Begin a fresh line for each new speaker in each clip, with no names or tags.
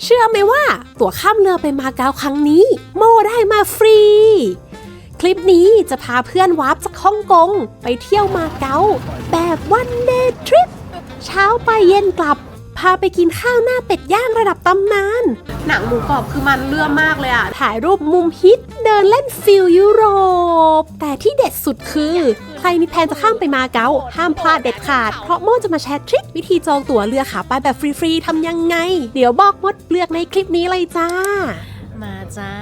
เชื่อไหมว่าตั๋วข้ามเรือไปมาเก๊าครั้งนี้โมได้มาฟรี คลิปนี้จะพาเพื่อนวาร์ปจากฮ่องกงไปเที่ยวมาเก๊าแบบวันเดย์ทริปเช้าไปเย็นกลับพาไปกินข้าวหน้าเป็ดย่างระดับตำนานหนังหมูกรอบคือมันเลื่อมมากเลยอะถ่ายรูปมุมฮิตเดินเล่นฟิลยุโรปแต่ที่เด็ดสุดคือใครมีแผนจะข้ามไปมาเก๊าห้ามพลาดเด็ดขาดเพราะโมจะมาแชร์ทริควิธีจองตั๋วเรือขาไปแบบฟรีๆทำยังไงเดี๋ยวบอกหมดเปลือกในคลิปนี้เลยจ้า
มาจ้า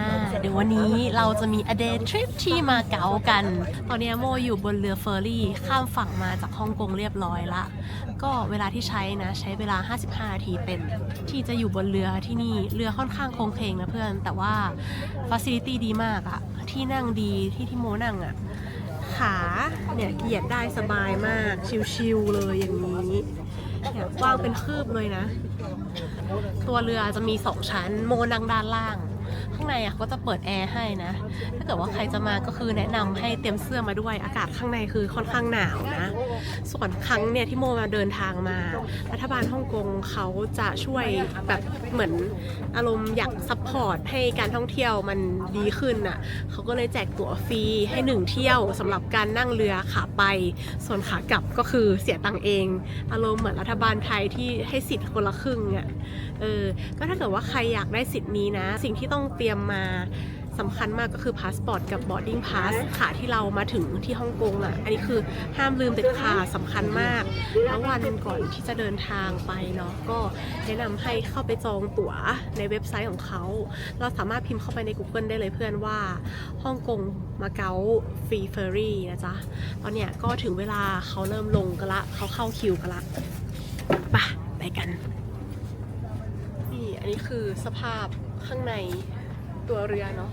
เดี๋ยววันนี้เราจะมี a day trip ที่มาเก๊ากันตอนนี้โมอยู่บนเรือเฟอร์รี่ข้ามฝั่งมาจากฮ่องกงเรียบร้อยละก็เวลาที่ใช้นะใช้เวลา55นาทีเต็มที่จะอยู่บนเรือที่นี่เรือค่อนข้างโค้งเคงนะเพื่อนแต่ว่า facility ดีมากอะที่นั่งดีที่โมนั่งอะขาเนี่ยเหยียดได้สบายมากชิลๆเลยอย่างนี้เนี่ยกว้างเป็นคืบเลยนะตัวเรือจะมี2ชั้นโมนั่งด้านล่างข้างในก็จะเปิดแอร์ให้นะถ้าเกิดว่าใครจะมาก็คือแนะนำให้เตรียมเสื้อมาด้วยอากาศข้างในคือค่อนข้างหนาวนะส่วนครั้งเนี่ยที่โมมาเดินทางมารัฐบาลฮ่องกงเขาจะช่วยแบบเหมือนอารมณ์อยากซัพพอร์ตให้การท่องเที่ยวมันดีขึ้นน่ะเขาก็เลยแจกตั๋วฟรีให้1เที่ยวสำหรับการนั่งเรือขาไปส่วนขากลับก็คือเสียตังค์เองอารมณ์เหมือนรัฐบาลไทยที่ให้สิทธิ์คนละครึ่งอ่ะก็ถ้าเกิดว่าใครอยากได้สิทธิ์นี้นะสิ่งที่ต้องเตรียมมาสำคัญมากก็คือพาสปอร์ตกับบอร์ดดิ้งพาสค่ะที่เรามาถึงที่ฮ่องกงอ่ะอันนี้คือห้ามลืมเด็ดขาดสำคัญมากแล้ววันก่อนที่จะเดินทางไปเนาะก็แนะนำให้เข้าไปจองตั๋วในเว็บไซต์ของเขาเราสามารถพิมพ์เข้าไปใน Google ได้เลยเพื่อนว่าฮ่องกงมาเก๊าฟรีเฟอร์รี่นะจ๊ะตอนเนี้ยก็ถึงเวลาเขาเริ่มลงกันละเขาเข้าคิวกันละไปกันนี่อันนี้คือสภาพข้างในตัวเรือเนาะ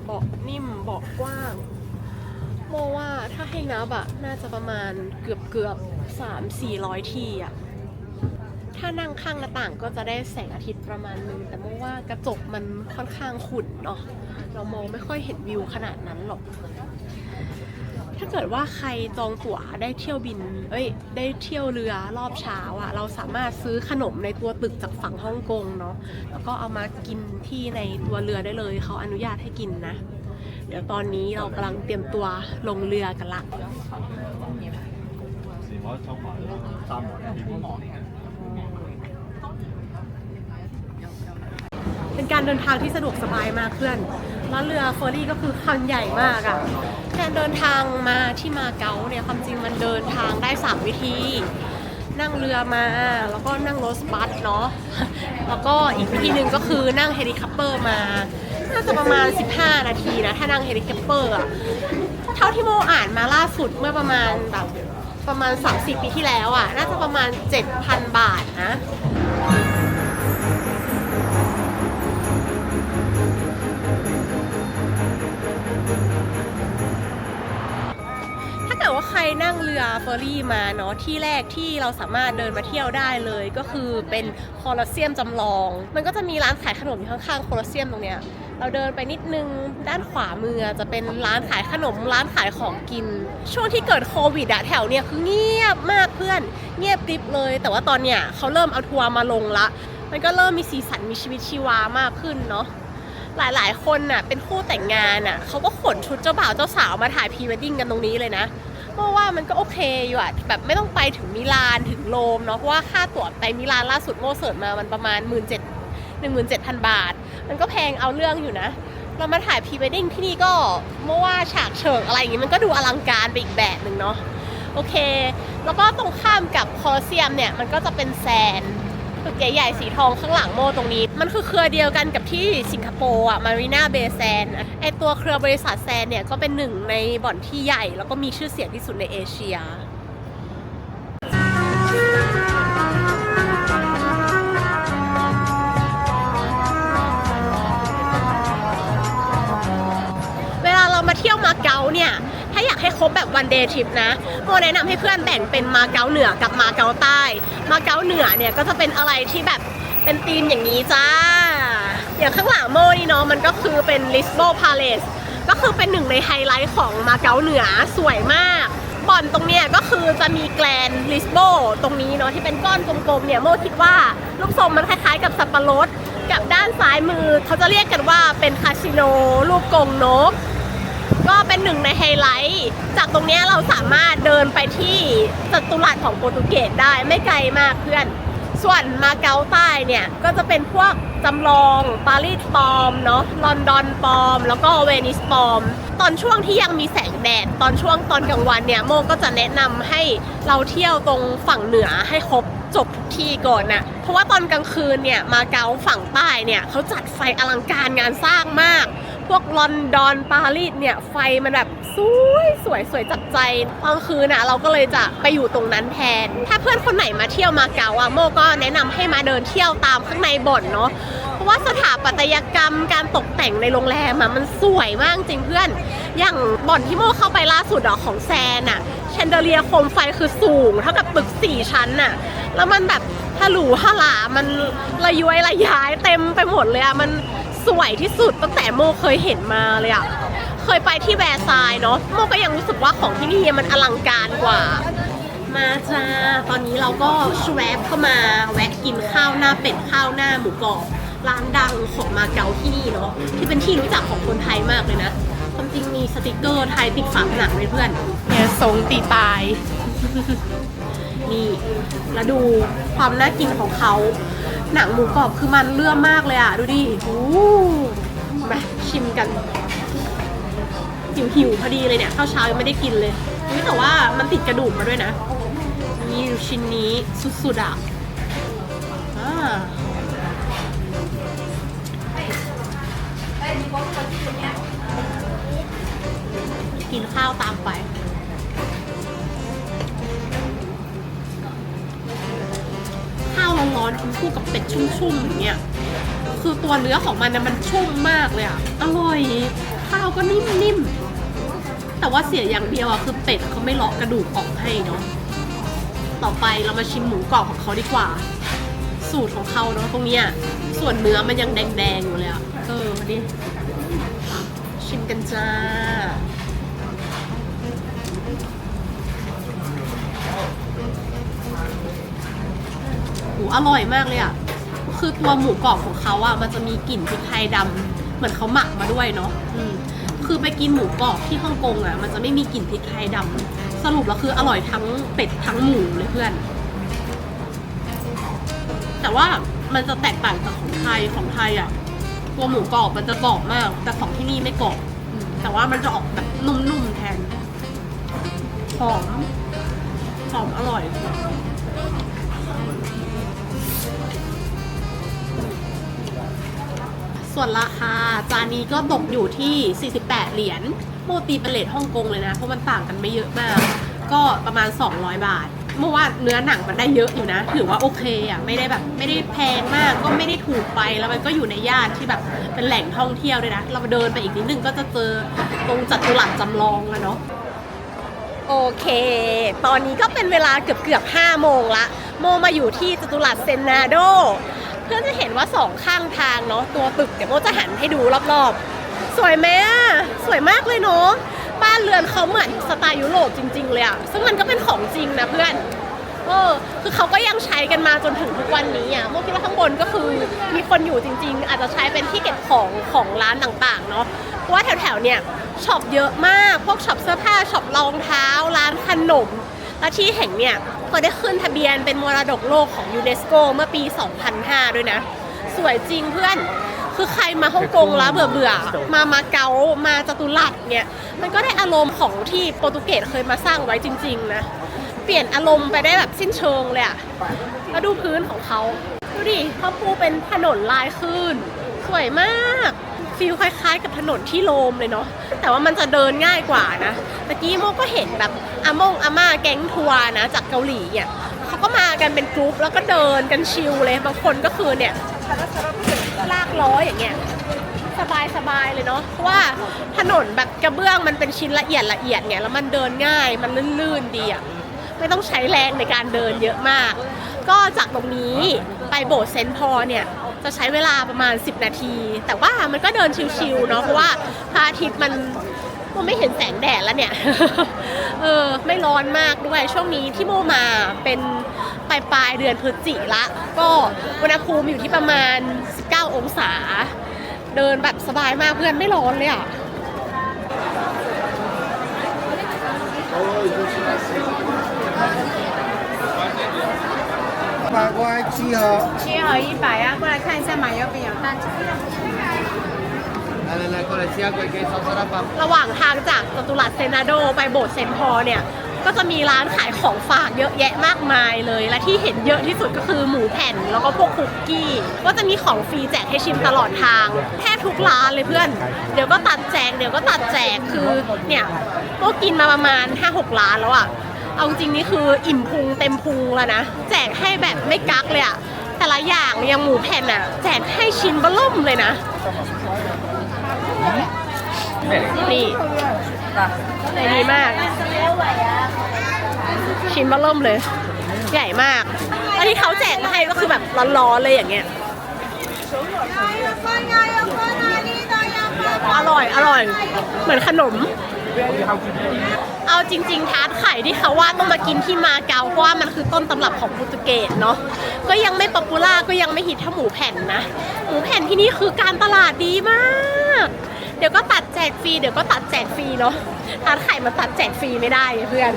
เบาะนิ่มเบาะกว้างโมว่าถ้าให้นับอะน่าจะประมาณเกือบ300-400 ที่อะถ้านั่งข้างหน้าต่างก็จะได้แสงอาทิตย์ประมาณนึงแต่โมว่ากระจกมันค่อนข้างขุ่นเนาะเรามองไม่ค่อยเห็นวิวขนาดนั้นหรอกถ้าเกิดว่าใครจองตั๋วได้เที่ยวบินได้เที่ยวเรือรอบเช้าอะเราสามารถซื้อขนมในตัวตึกจากฝั่งฮ่องกงเนาะแล้วก็เอามากินที่ในตัวเรือได้เลยเขาอนุญาตให้กินนะเดี๋ยวตอนนี้เรากำลังเตรียมตัวลงเรือกันละเป็นการเดินทางที่สะดวกสบายมากเพื่อนแล้วเรือเฟอร์รี่ก็คือคันใหญ่มากอะการเดินทางมาที่มาเก๊าเนี่ยความจริงมันเดินทางได้3วิธีนั่งเรือมาแล้วก็นั่งรถบัสเนาะแล้วก็อีกวิธีหนึ่งก็คือนั่งเฮลิคอปเตอร์มาน่าจะประมาณ15นาทีนะถ้านั่งเฮลิคอปเตอร์อะเท่าที่โมอ่านมาล่าสุดเมื่อประมาณ 3-4 ปีที่แล้วอะน่าจะประมาณ 7,000 บาทนะว่าใครนั่งเรือเฟอร์รี่มาเนาะที่แรกที่เราสามารถเดินมาเที่ยวได้เลยก็คือเป็นโคลอสเซียมจำลองมันก็จะมีร้านขายขนมอยู่ข้างๆโคลอสเซียมตรงเนี้ยเราเดินไปนิดนึงด้านขวามือจะเป็นร้านขายขนมร้านขายของกินช่วงที่เกิดโควิดอะแถวเนี้ยคือเงียบมากเพื่อนเงียบกริบเลยแต่ว่าตอนเนี้ยเขาเริ่มเอาทัวร์มาลงละมันก็เริ่มมีสีสันมีชีวิตชีวามากขึ้นเนาะหลายๆคนน่ะเป็นคู่แต่งงานน่ะเขาก็ขนชุดเจ้าบ่าวเจ้าสาวมาถ่ายพรีเวดดิ้งกันตรงนี้เลยนะเพราะว่ามันก็โอเคอยู่อะแบบไม่ต้องไปถึงมิลานถึงโรมเนาะเพราะว่าค่าตั๋วไปมิลานล่าสุดโมเสิร์ชมามันประมาณ 17,000 บาทมันก็แพงเอาเรื่องอยู่นะเรามาถ่ายพรีเวดดิ้งที่นี่ก็โมว่าฉากเฉิงอะไรอย่างงี้มันก็ดูอลังการไปอีกแบบหนึ่งเนาะโอเคแล้วก็ตรงข้ามกับโคลอสเซียมเนี่ยมันก็จะเป็นแซนตึกใหญ่ๆสีทองข้างหลังโมตรงนี้มันคือเครือเดียวกันกับที่สิงคโปร์อะมารีนาเบย์แซนไอตัวเครือบริษัทแซนเนี่ยก็เป็นหนึ่งในบ่อนที่ใหญ่แล้วก็มีชื่อเสียงที่สุดในเอเชียเวลาเรามาเที่ยวมาเก๊าเนี่ยถ้าอยากให้ครบแบบวันเดย์ทริปนะโมแนะนำให้เพื่อนแบ่งเป็นมาเก๊าเหนือกับมาเก๊าใต้มาเก๊าเหนือเนี่ยก็จะเป็นอะไรที่แบบเป็นธีมอย่างนี้จ้าอย่างข้างหลังโมนี่เนาะมันก็คือเป็นลิสโบพาเลสก็คือเป็นหนึ่งในไฮไลท์ของมาเก๊าเหนือสวยมากบ่อนตรงเนี้ยก็คือจะมีแกรนลิสโบตรงนี้เนาะที่เป็นก้อนกลมๆเนี่ยโมคิดว่าลูกทรงมันคล้ายๆกับสับปะรด กับด้านซ้ายมือเขาจะเรียกกันว่าเป็นคาสิโนรูปกรงนกก็เป็นหนึ่งในไฮไลท์จากตรงนี้เราสามารถเดินไปที่จัตุรัสของโปรตุเกสได้ไม่ไกลมากเพื่อนส่วนมาเก๊าใต้เนี่ยก็จะเป็นพวกจำลองปารีสปลอมเนาะลอนดอนปลอมแล้วก็เวนิสปลอมตอนช่วงที่ยังมีแสงแดดตอนกลางวันเนี่ยโมก็จะแนะนำให้เราเที่ยวตรงฝั่งเหนือให้ครบจบทุกที่ก่อนนะเพราะว่าตอนกลางคืนเนี่ยมาเก๊าฝั่งใต้เนี่ยเขาจัดไฟอลังการงานสร้างมากพวกลอนดอนปารีสเนี่ยไฟมันแบบสวยจับใจตอนคืนน่ะเราก็เลยจะไปอยู่ตรงนั้นแทนถ้าเพื่อนคนไหนมาเที่ยวมาเก๊าอะโมก็แนะนำให้มาเดินเที่ยวตามข้างในบ่อนเนาะเพราะว่าสถาปัตยกรรมการตกแต่งในโรงแรมอะมันสวยมากจริงเพื่อนอย่างบ่อนที่โมเข้าไปล่าสุดของแซนอะแชนเดเลียโคมไฟคือสูงเท่ากับตึก4 ชั้นน่ะแล้วมันแบบฮาหรูฮาหรามันระย้วยระย้ายเต็มไปหมดเลยอะมันสวยที่สุดตั้งแต่โมเคยเห็นมาเลยอะเคยไปที่แวร์ซายน์เนาะโมก็ยังรู้สึกว่าของที่นี่มันอลังการกว่ามาจ้าตอนนี้เราก็ชวบเข้ามาแวะกินข้าวหน้าเป็ดข้าวหน้าหมูกรอบร้านดังของมาเก๊าที่นี่เนาะที่เป็นที่รู้จักของคนไทยมากเลยนะความจริงมีสติกเกอร์ไทยติดฝาผนังเลยเพื่อนเนี่ยทรงตีตาย นี่แล้วดูความน่ากินของเขาหนังหมูกรอบคือมันเลื่อมมากเลยอ่ะดูดิโอ้มาชิมกันหิวพอดีเลยเนี่ยข้าวเช้ายังไม่ได้กินเลยแต่ว่ามันติดกระดูกมาด้วยนะนี่ชิ้นนี้สุดๆอ่ะกินข้าวตามไปข้าวร้อนๆคู่กับเป็ดชุ่มๆอย่างเงี้ยคือตัวเนื้อของมันนะมันชุ่มมากเลยอ่ะอร่อยข้าวก็นิ่มๆแต่ว่าเสียอย่างเดียวอ่ะคือเป็ดเขาไม่เลาะกระดูกออกให้เนาะต่อไปเรามาชิมหมูกรอบของเขาดีกว่าสูตรของเขาเนาะตรงเนี้ยส่วนเนื้อมันยังแดงๆอยู่เลยอ่ะดิชิมกันจ้าอร่อยมากเลยอ่ะคือตัวหมูกรอบของเขาอ่ะมันจะมีกลิ่นพริกไทยดำเหมือนเขาหมักมาด้วยเนาะคือไปกินหมูกรอบที่ฮ่องกงอ่ะมันจะไม่มีกลิ่นพริกไทยดำสรุปแล้วคืออร่อยทั้งเป็ดทั้งหมูเลยเพื่อนแต่ว่ามันจะแตกต่างจากของไทยอ่ะตัวหมูกรอบมันจะกรอบมากแต่ของที่นี่ไม่กรอบแต่ว่ามันจะออกแบบนุ่มๆแทนหอมอร่อยส่วนราคาจานนี้ก็ตกอยู่ที่48เหรียญโมตีเป็นเรทฮ่องกงเลยนะเพราะมันต่างกันไม่เยอะมากก็ประมาณ200 บาทเมื่อว่าเนื้อหนังมันได้เยอะอยู่นะถือว่าโอเคอ่ะไม่ได้แพงมากก็ไม่ได้ถูกไปแล้วมันก็อยู่ในย่านที่แบบเป็นแหล่งท่องเที่ยวด้วยนะเราเดินไปอีกนิดนึงก็จะเจอตรงจัตุรัสจำลองแล้วเนาะโอเคตอนนี้ก็เป็นเวลาเกือบ5 โมงละโมมาอยู่ที่จัตุรัสเซนนาโดเพื่อนจะเห็นว่า2 ข้างทางเนาะตัวตึกเดี๋ยวโมจะหันให้ดูรอบๆสวยไหมอ่ะสวยมากเลยเนาะบ้านเรือนเขาเหมือนสไตล์ยุโรปจริงๆเลยอ่ะซึ่งมันก็เป็นของจริงนะเพื่อนคือเขาก็ยังใช้กันมาจนถึงทุกวันนี้อ่ะโมคิดว่าข้างบนก็คือมีคนอยู่จริงๆอาจจะใช้เป็นที่เก็บของร้านต่างๆเนาะเพราะว่าแถวๆเนี่ยช็อปเยอะมากพวกช็อปเสื้อผ้าช็อปรองเท้าร้านขนมและที่แห่งเนี่ยก็ได้ขึ้นทะเบียนเป็นมรดกโลกของยูเนสโกเมื่อปี 2005 ด้วยนะสวยจริงเพื่อนคือใครมาฮ่องกงแล้วเบื่อมาเก๊ามาจัตุรัสเนี่ยมันก็ได้อารมณ์ของที่โปรตุเกสเคยมาสร้างไว้จริงๆนะเปลี่ยนอารมณ์ไปได้แบบสิ้นเชิงเลยอะแล้วดูพื้นของเขาดูดิเขาปูเป็นถนนลายขึ้นสวยมากฟีลคล้ายๆกับถนนที่โรมเลยเนาะแต่ว่ามันจะเดินง่ายกว่านะตะกี้โมก็เห็นแบบอาม่าแก๊งทัวร์นะจากเกาหลีเนี่ยเขาก็มากันเป็นกรุ๊ปแล้วก็เดินกันชิลเลยบางคนก็คือเนี่ยลากล้ออย่างเงี้ยสบายเลยเนาะเพราะว่าถนนแบบกระเบื้องมันเป็นชิ้นละเอียดเนี่ยแล้วมันเดินง่ายมันลื่นๆดีอะไม่ต้องใช้แรงในการเดินเยอะมากก็จากตรงนี้ไปโบสถ์เซนต์พอลเนี่ยจะใช้เวลาประมาณ10 นาทีแต่ว่ามันก็เดินชิลๆเนาะเพราะว่าพระอาทิตย์มันไม่เห็นแสงแดดแล้วเนี่ย ไม่ร้อนมากด้วยช่วงนี้ที่โมมาเป็นปลายเดือนพฤศจิกละก็อุณหภูมิอยู่ที่ประมาณ19 19 องศาเดินแบบสบายมากเพื่อนไม่ร้อนเลยอ่ะ
700啊，过来看一下马油饼有蛋饺。
来，过来吃下贵给烧烧腊饭。
ระหว่างทางจากจตุรัสเซนาโดไปโบสถ์เซนต์พอลเนี่ยก็จะมีร้านขายของฝากเยอะแยะมากมายเลยและที่เห็นเยอะที่สุดก็คือหมูแผ่นแล้วก็พวกคุกกี้ก็จะมีของฟรีแจกให้ชิมตลอดทางแทบทุกร้านเลยเพื่อนเดี๋ยวก็ตัดแจกคือเนี่ยก็กินมาประมาณ 5-6 ร้านแล้วอะเอาจริงนี่คืออิ่มพุงเต็มพุงแล้วนะแจกให้แบบไม่กักเลยอะแต่ละอย่างอย่างหมูแผ่นอะแจกให้ชิ้นเบล่มเลยนะนี่ดีมากชิ้นเบล่มเลยใหญ่มากอันที่เขาแจกมาให้ก็คือแบบร้อนๆเลยอย่างเงี้ยอร่อยเหมือนขนมเอาจริงๆทาร์ตไข่ที่เขาว่าต้องมากินที่มาเก๊าเพราะว่ามันคือต้นตำรับของโปรตุเกสเนาะก็ยังไม่ป๊อปปูล่าก็ยังไม่ฮิตเท่าหมูแผ่นนะหมูแผ่นที่นี่คือการตลาดดีมากเดี๋ยวก็ตัดแจกฟรีเนาะทาร์ตไข่มันตัดแจกฟรีไม่ได้เพื่อน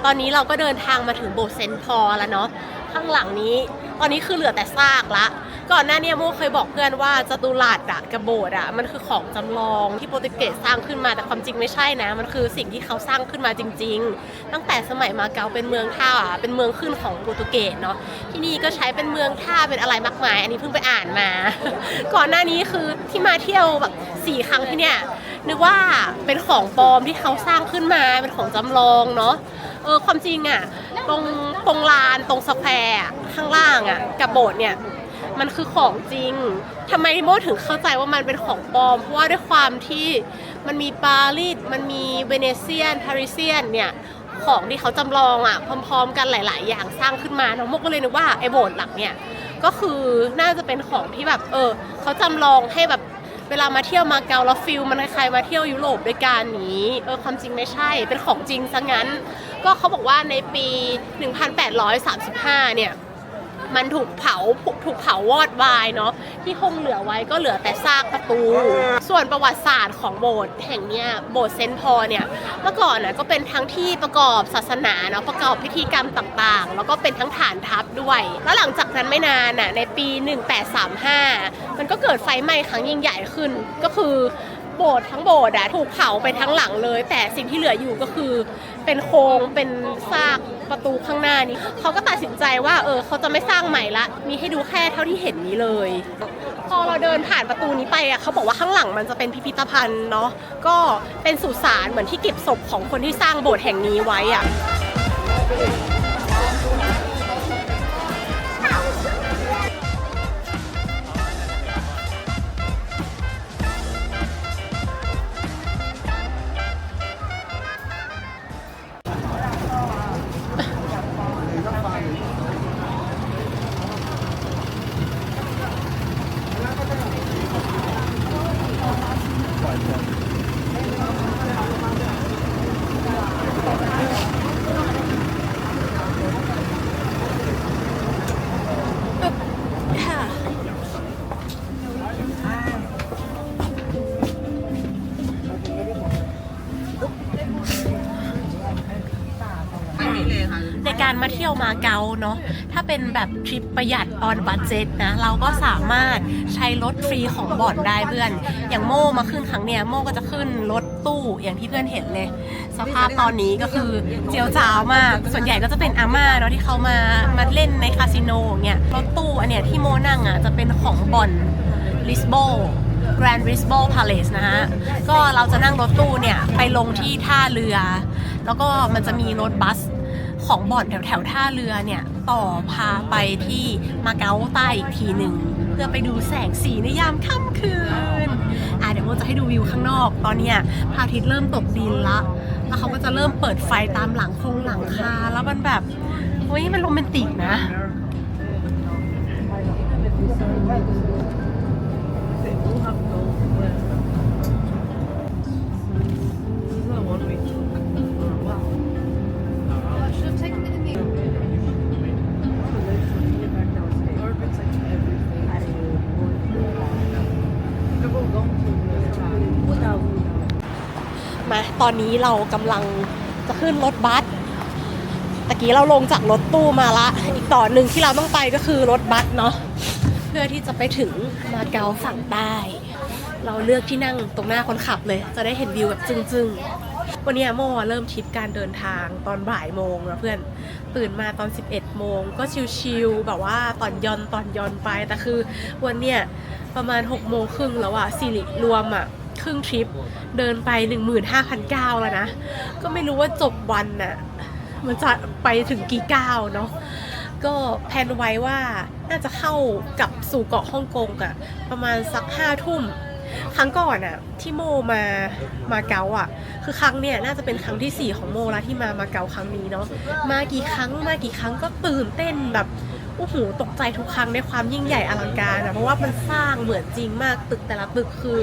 ตอนนี้เราก็เดินทางมาถึงโบสถ์เซนต์พอลแล้วเนาะข้างหลังนี้ตอนนี้คือเหลือแต่ซากละก่อนหน้านี้โมเคยบอกเพื่อนว่าจตุรัสอะกับโบสถ์อะมันคือของจำลองที่โปรตุเกสสร้างขึ้นมาแต่ความจริงไม่ใช่นะมันคือสิ่งที่เขาสร้างขึ้นมาจริงๆตั้งแต่สมัยมาเก๊าเป็นเมืองท่าเป็นเมืองขึ้นของโปรตุเกสเนาะที่นี่ก็ใช้เป็นเมืองท่าเป็นอะไรมากมายอันนี้เพิ่งไปอ่านมา ก่อนหน้านี้คือที่มาเที่ยวแบบ4 ครั้งที่เนี่ยนึกว่าเป็นของปลอมที่เขาสร้างขึ้นมาเป็นของจำลองเนาะความจริงอ่ะตรงลานตรงสแควร์ข้างล่างอ่ะกับโบสถ์เนี่ยมันคือของจริงทำไมโมถึงเข้าใจว่ามันเป็นของปลอมเพราะว่าด้วยความที่มันมีปารีสมันมีเวเนเซียนปาริเซียนเนี่ยของที่เขาจำลองอ่ะพร้อมๆกันหลายๆอย่างสร้างขึ้นมาเนาะโมก็เลยนึกว่าไอ้โบสถ์หลังเนี่ยก็คือน่าจะเป็นของที่แบบเขาจำลองให้แบบเวลามาเที่ยวมาเก๊าแล้วฟิลมันคล้ายๆมาเที่ยวยุโรปด้วยกันนี้ความจริงไม่ใช่เป็นของจริงซะงั้นก็เขาบอกว่าในปี 1835 เนี่ยมันถูกเผาวอดวายเนาะที่คงเหลือไว้ก็เหลือแต่ซากประตูส่วนประวัติศาสตร์ของโบสถ์แห่งเนี้ยโบสถ์เซนต์พอลเนี่ยเมื่อก่อนน่ะก็เป็นทั้งที่ประกอบศาสนาเนาะประกอบพิธีกรรมต่างๆแล้วก็เป็นทั้งฐานทัพด้วยแล้วหลังจากนั้นไม่นานน่ะในปี 1835 มันก็เกิดไฟไหม้ครั้งยิ่งใหญ่ขึ้นก็คือโบสถ์ทั้งโบสถ์ถูกเผาไปทั้งหลังเลยแต่สิ่งที่เหลืออยู่ก็คือเป็นโครงเป็นซากประตูข้างหน้านี้เขาก็ตัดสินใจว่าเขาจะไม่สร้างใหม่ละมีให้ดูแค่เท่าที่เห็นนี้เลยพอเราเดินผ่านประตูนี้ไปเขาบอกว่าข้างหลังมันจะเป็นพิพิธภัณฑ์เนาะก็เป็นสุสานเหมือนที่เก็บศพของคนที่สร้างโบสถ์แห่งนี้ไว้อะในการมาเที่ยวมาเก๊าเนาะถ้าเป็นแบบทริปประหยัดออนบัดเจ็ตนะเราก็สามารถใช้รถฟรีของบ่อนได้เพื่อนอย่างโม่มาขึ้นครั้งเนี้ยโม่ก็จะขึ้นรถตู้อย่างที่เพื่อนเห็นเลยสภาพตอนนี้ก็คือเจียวจ้าวมากส่วนใหญ่ก็จะเป็นอาม่าเนาะที่เขามาเล่นในคาสิโนเงี้ยรถตู้อันเนี้ยที่โม่นั่งอ่ะจะเป็นของบ่อนลิสโบGrand Lisbon Palace นะฮะก็เราจะนั่งรถตู้เนี่ยไปลงที่ท่าเรือแล้วก็มันจะมีรถบัสของบ่อนแถวท่าเรือเนี่ยต่อพาไปที่มาเก๊าใต้อีกทีหนึ่งเพื่อไปดูแสงสีในยามค่ำคืนเดี๋ยวโมจะให้ดูวิวข้างนอกตอนเนี้ยพระอาทิตย์เริ่มตกดินละแล้วเขาก็จะเริ่มเปิดไฟตามหลังคาแล้วมันแบบเฮ้ยมันโรแมนติกนะ น มาตอนนี้เรากำลังจะขึ้นรถบัสตะกี้เราลงจากรถตู้มาละอีกต่อหนึ่งที่เราต้องไปก็คือรถบัสเนาะเพื่อที่จะไปถึงมาเก๊าฝั่งใต้เราเลือกที่นั่งตรงหน้าคนขับเลยจะได้เห็นวิวแบบจึ้งๆวันนี้โมเริ่มทริปการเดินทางตอนบ่ายโมงนะเพื่อนตื่นมาตอน11โมงก็ชิลๆแบบว่าตอนยอนไปแต่คือวันเนี้ยประมาณ6โมงครึ่งแล้วอะสิริรวมอะครึ่งทริปเดินไป 15,900 แล้วนะก็ไม่รู้ว่าจบวันน่ะมันจะไปถึงกี่ก้าวเนาะก็แพลนไว้ว่าน่าจะเข้ากลับสู่เกาะฮ่องกงอะประมาณสัก5 ทุ่มครั้งก่อนอะที่โมมาเก๊าอะคือครั้งเนี่ยน่าจะเป็นครั้งที่4ของโมแล้วที่มาเก๊าครั้งนี้เนาะมากี่ครั้งก็ตื่นเต้นแบบโอ้โหตกใจทุกครั้งในความยิ่งใหญ่อลังการอะเพราะว่ามันสร้างเหมือนจริงมากตึกแต่ละตึกคือ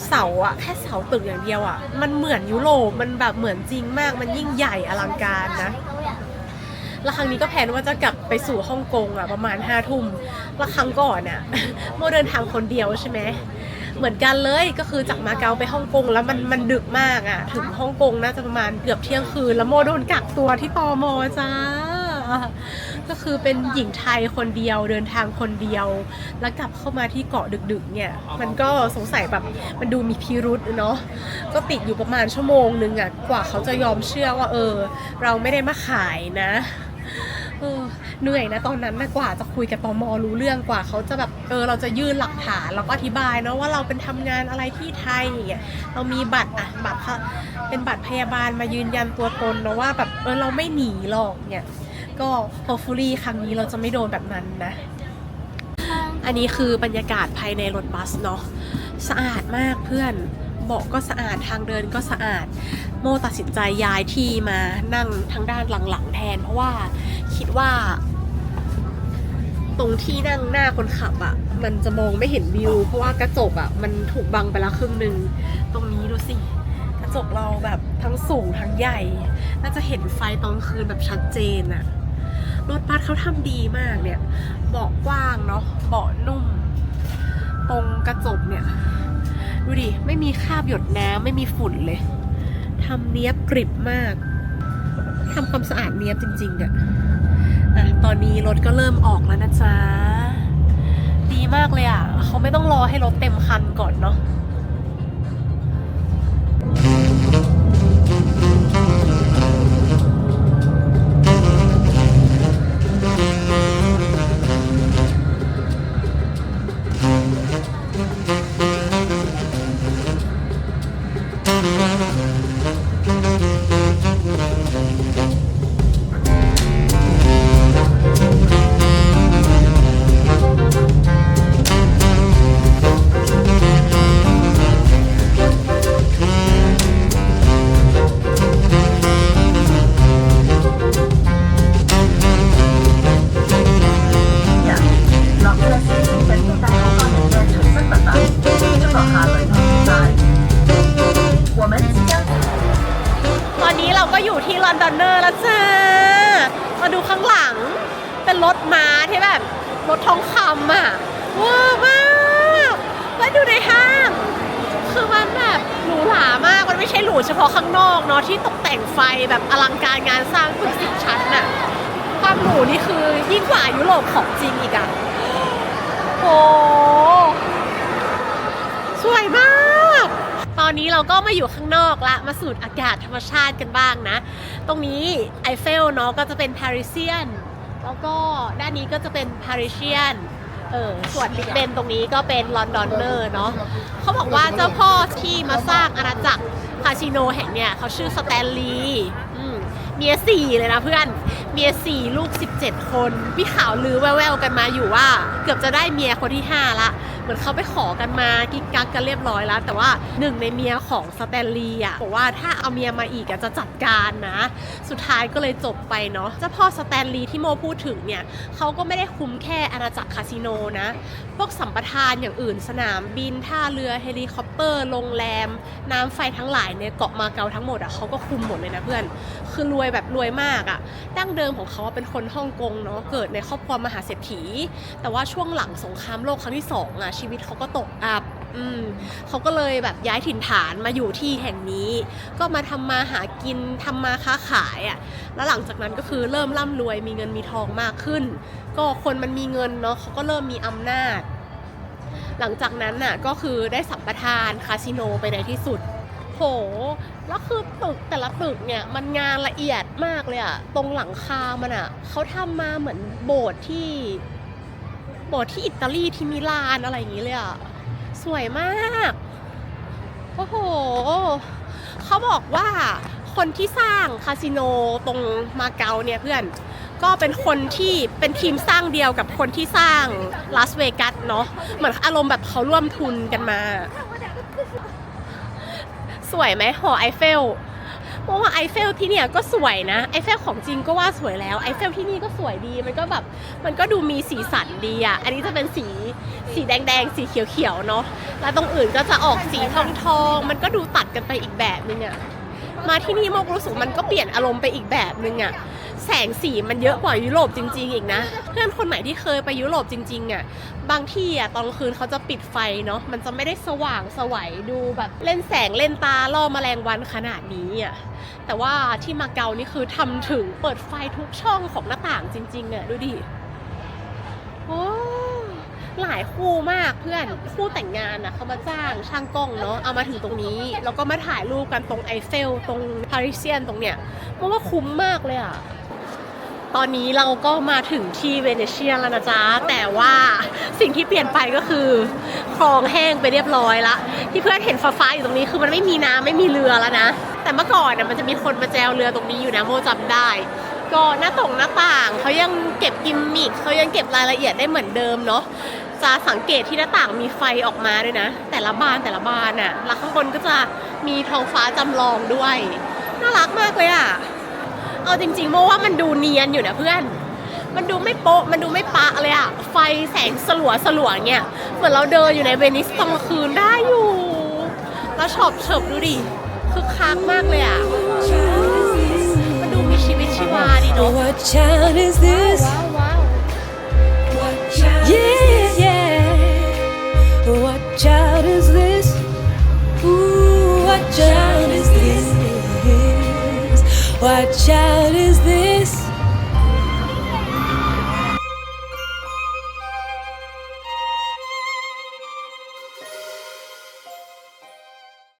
เสาอะแค่เสาตึกอย่างเดียวอะมันเหมือนยุโรปมันแบบเหมือนจริงมากมันยิ่งใหญ่อลังการนะแล้วครั้งนี้ก็แผนว่าจะกลับไปสู่ฮ่องกงอะประมาณ5 ทุ่มแล้วครั้งก่อนอะโมเดินทางคนเดียวใช่ไหมเหมือนกันเลยก็คือจากมาเก๊าไปฮ่องกงแล้วมันดึกมากอะถึงฮ่องกงน่าจะประมาณเกือบเที่ยงคืนแล้วโมโดนกักตัวที่ตม.จ้าก็คือเป็นหญิงไทยคนเดียวเดินทางคนเดียวแล้วกลับเข้ามาที่เกาะดึกๆเนี่ยมันก็สงสัยแบบมันดูมีพิรุธเนาะก็ติดอยู่ประมาณชั่วโมงนึงอะกว่าเขาจะยอมเชื่อว่าเราไม่ได้มาขายนะเหนื่อยนะตอนนั้นนะกว่าจะคุยกับตม.รู้เรื่องกว่าเขาจะแบบเราจะยื่นหลักฐานแล้วก็อธิบายเนาะว่าเราเป็นทำงานอะไรที่ไทยอย่างเงี้ยเรามีบัตรเป็นบัตรพยาบาลมายืนยันตัวตนนะว่าแบบเราไม่หนีหรอกเนี่ยก็ hopefully ครั้งนี้เราจะไม่โดนแบบนั้นนะอันนี้คือบรรยากาศภายในรถบัสเนาะสะอาดมากเพื่อนเบาะก็สะอาดทางเดินก็สะอาดโมตัดสินใจย้ายที่มานั่งทางด้านหลังๆแทนเพราะว่าคิดว่าตรงที่นั่งหน้าคนขับอะมันจะมองไม่เห็นวิวเพราะว่ากระจกอะมันถูกบังไปละครึ่งหนึ่งตรงนี้ดูสิกระจกเราแบบทั้งสูงทั้งใหญ่น่าจะเห็นไฟตอนคืนแบบชัดเจนอะรถบัสเขาทำดีมากเนี่ยเบาะกว้างเนาะเบาะนุ่มตรงกระจกเนี่ยดูดิไม่มีคราบหยดน้ำไม่มีฝุ่นเลยทำเนียบกริบมากทำความสะอาดเนียบจริงๆเนี่ยตอนนี้รถก็เริ่มออกแล้วนะจ๊ะดีมากเลยอ่ะเขาไม่ต้องรอให้รถเต็มคันก่อนเนาะตอนนี้เราก็อยู่ที่ลอนดอนเนอร์แล้วจ้ามาดูข้างหลังเป็นรถม้าที่แบบรถทองคำอ่ะว้าวมากแล้วดูในห้างคือมันแบบหรูหรามากมันไม่ใช่หรูเฉพาะข้างนอกเนาะที่ตกแต่งไฟแบบอลังการงานสร้างตึก10 ชั้นน่ะความหรูนี่คือยิ่งกว่ายุโรปของจริงอีกอ่ะโอ้สวยมากตอนนี้เราก็มาอยู่ข้างนอกละมาสูดอากาศธรรมชาติกันบ้างนะตรงนี้ไอเฟลเนาะก็จะเป็นปารีเซียนแล้วก็ด้านนี้ก็จะเป็นปารีเซียนส่วนบิ๊กเบนตรงนี้ก็เป็นลอนดอนเนอร์เนาะเขาบอกว่าเจ้าพ่อที่มาสร้างอาณาจักรคาสิโนแห่งเนี่ยเขาชื่อสแตนลีย์เมีย4เลยนะเพื่อนเมีย4ลูก17คนพี่ข่าวลือแว่วๆกันมาอยู่ว่าเกือบจะได้เมียคนที่5ละเหมือนเขาไปขอกันมากิ๊กกักกันเรียบร้อยแล้วแต่ว่าหนึ่งในเมียของสแตนลีย์อ่ะบอกว่าถ้าเอาเมียมาอีกจะจัดการนะสุดท้ายก็เลยจบไปเนาะเจ้าพ่อสแตนลีย์ที่โมพูดถึงเนี่ยเขาก็ไม่ได้คุมแค่อาณาจักรคาสิโนนะพวกสัมปทานอย่างอื่นสนามบินท่าเรือเฮลิคอปเตอร์โรงแรมน้ำไฟทั้งหลายในเกาะมาเก๊าทั้งหมดอ่ะเขาก็คุมหมดเลยนะเพื่อนคือรวยแบบรวยมากอ่ะดั้งเดิ ดิมของเขาเป็นคนฮ่องกงเนาะเกิดในครอบครัวมหาเศรษฐีแต่ว่าช่วงหลังสงครามโลกครั้งที่2ชีวิตเขาก็ตกอับเขาก็เลยแบบย้ายถิ่นฐานมาอยู่ที่แห่งนี้ก็มาทำมาหากินทำมาค้าขายแล้วหลังจากนั้นก็คือเริ่มร่ำรวยมีเงินมีทองมากขึ้นก็คนมันมีเงินเนาะเขาก็เริ่มมีอำนาจหลังจากนั้นก็คือได้สัมปทานคาสิโนไปในที่สุดโหแล้วคือตึกแต่ละตึกเนี่ยมันงานละเอียดมากเลยตรงหลังคามันเขาทำมาเหมือนโบสถ์ที่อิตาลีที่มิลานอะไรอย่างนี้เลยสวยมากโอ้โหเขาบอกว่าคนที่สร้างคาสิโนตรงมาเก๊าเนี่ยเพื่อนก็เป็นคนที่เป็นทีมสร้างเดียวกับคนที่สร้างลาสเวกัสเนาะเหมือนอารมณ์แบบเขาร่วมทุนกันมาสวยไหมหอไอเฟลเพราะว่าไอเฟลที่เนี่ยก็สวยนะไอเฟลของจริงก็ว่าสวยแล้วไอเฟลที่นี่ก็สวยดีมันก็ดูมีสีสันดีอันนี้จะเป็นสีแดงสีเขียวเนาะแล้วตรงอื่นก็จะออกสีทองมันก็ดูตัดกันไปอีกแบบนึงมาที่นี่โมกรู้สึกมันก็เปลี่ยนอารมณ์ไปอีกแบบนึงแสงสีมันเยอะกว่ายุโรปจริงๆอีกนะเพื่อนคนไหนที่เคยไปยุโรปจริงๆบางที่ตอนกลางคืนเขาจะปิดไฟเนาะมันจะไม่ได้สว่างสวยดูแบบเล่นแสงเล่นตาล่อแมลงวันขนาดนี้แต่ว่าที่มาเก๊านี่คือทำถึงเปิดไฟทุกช่องของหน้าต่างจริงๆดูดิโอ้หลายคู่มากเพื่อนคู่แต่งงานเขามาจ้างช่างกล้องเนาะเอามาถึงตรงนี้แล้วก็มาถ่ายรูปกันตรงไอเฟลตรงปารีเซียนตรงเนี้ยเพราะว่าคุ้มมากเลยตอนนี้เราก็มาถึงที่เวเนเชียแล้วนะจ๊ะแต่ว่าสิ่งที่เปลี่ยนไปก็คือคลองแห้งไปเรียบร้อยละที่เพื่อนเห็นฟ้าๆอยู่ตรงนี้คือมันไม่มีน้ำไม่มีเรือแล้วนะแต่เมื่อก่อนมันจะมีคนมาแจวเรือตรงนี้อยู่นะโมจำได้ก็หน้าต่างเขายังเก็บกิมมิคเขายังเก็บรายละเอียดได้เหมือนเดิมเนาะจะสังเกตที่หน้าต่างมีไฟออกมาด้วยนะแต่ละบานแล้วข้างบนก็จะมีท้องฟ้าจำลองด้วยน่ารักมากเลยเอาจริงๆโมว่ามันดูเนียนอยู่นะเพื่อนมันดูไม่โป๊ะมันดูไม่ปะเลยไฟแสงสลัวเนี่ยเหมือนเราเดินอยู่ในเวนิสตอนกลางคืนได้อยู่แล้วเฉิบดูดิคือคักมากเลยมันดูมีชีวิตชีวาดีเนาะ
What child is this?
ว้าว
Yeah, yeah. What child is this? Ooh, what child is this? What child is this?